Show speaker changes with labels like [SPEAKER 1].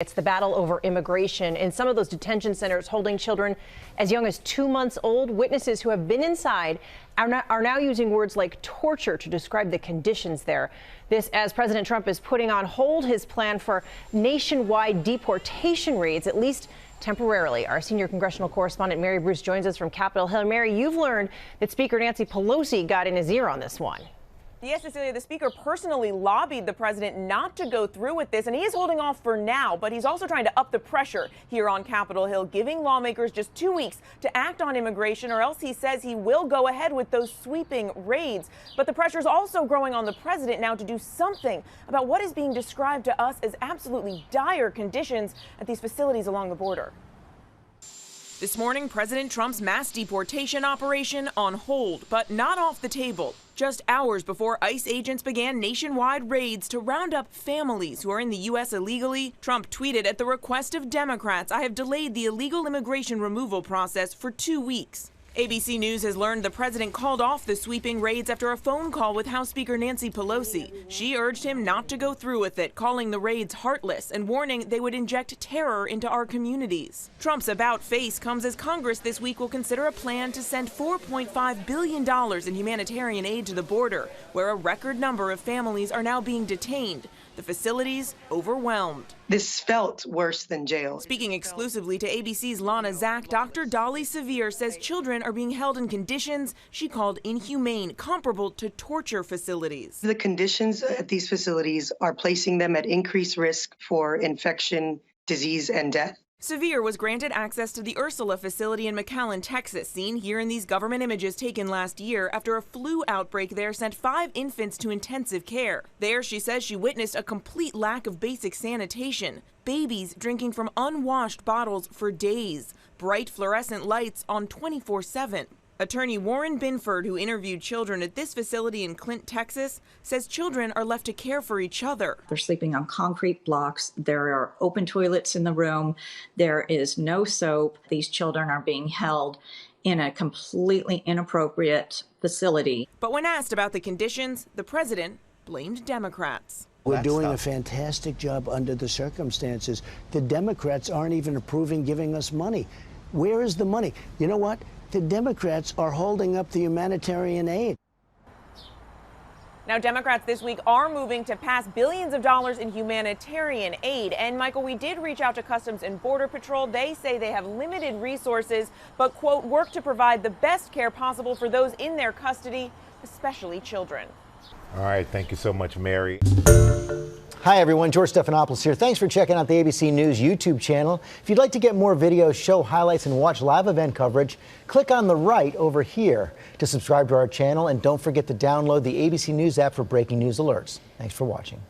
[SPEAKER 1] It's the battle over immigration in some of those detention centers holding children as young as 2 months old. Witnesses who have been inside are now using words like torture to describe the conditions there. This as President Trump is putting on hold his plan for nationwide deportation raids, at least temporarily. Our senior congressional correspondent Mary Bruce joins us from Capitol Hill. Mary, you've learned that Speaker Nancy Pelosi got in his ear on this one.
[SPEAKER 2] Yes, Cecilia, the speaker personally lobbied the president not to go through with this, and he is holding off for now, but he's also trying to up the pressure here on Capitol Hill, giving lawmakers just 2 weeks to act on immigration, or else he says he will go ahead with those sweeping raids. But the pressure is also growing on the president now to do something about what is being described to us as absolutely dire conditions at these facilities along the border. This morning, President Trump's mass deportation operation on hold, but not off the table. Just hours before ICE agents began nationwide raids to round up families who are in the U.S. illegally, Trump tweeted, "At the request of Democrats, I have delayed the illegal immigration removal process for 2 weeks." ABC News has learned the president called off the sweeping raids after a phone call with House Speaker Nancy Pelosi. She urged him not to go through with it, calling the raids heartless and warning they would inject terror into our communities. Trump's about face comes as Congress this week will consider a plan to send $4.5 billion in humanitarian aid to the border, where a record number of families are now being detained. The facilities overwhelmed.
[SPEAKER 3] This felt worse than jail.
[SPEAKER 2] Speaking exclusively to ABC's Lana Zach, Dr. Dolly Sevier says children are being held in conditions she called inhumane, comparable to torture facilities.
[SPEAKER 3] The conditions at these facilities are placing them at increased risk for infection, disease, and death.
[SPEAKER 2] Sevier was granted access to the Ursula facility in McAllen, Texas, seen here in these government images taken last year after a flu outbreak there sent 5 infants to intensive care. There, she says she witnessed a complete lack of basic sanitation, babies drinking from unwashed bottles for days, bright fluorescent lights on 24/7. Attorney Warren Binford, who interviewed children at this facility in Clint, Texas, says children are left to care for each other.
[SPEAKER 4] They're sleeping on concrete blocks. There are open toilets in the room. There is no soap. These children are being held in a completely inappropriate facility.
[SPEAKER 2] But when asked about the conditions, the president blamed Democrats.
[SPEAKER 5] We're doing a fantastic job under the circumstances. The Democrats aren't even approving giving us money. Where is the money? You know what? The Democrats are holding up the humanitarian aid.
[SPEAKER 2] Now, Democrats this week are moving to pass billions of dollars in humanitarian aid. And, Michael, we did reach out to Customs and Border Patrol. They say they have limited resources, but, quote, work to provide the best care possible for those in their custody, especially children.
[SPEAKER 6] All right. Thank you so much, Mary.
[SPEAKER 7] Hi, everyone. George Stephanopoulos here. Thanks for checking out the ABC News YouTube channel. If you'd like to get more videos, show highlights, and watch live event coverage, click on the right over here to subscribe to our channel. And don't forget to download the ABC News app for breaking news alerts. Thanks for watching.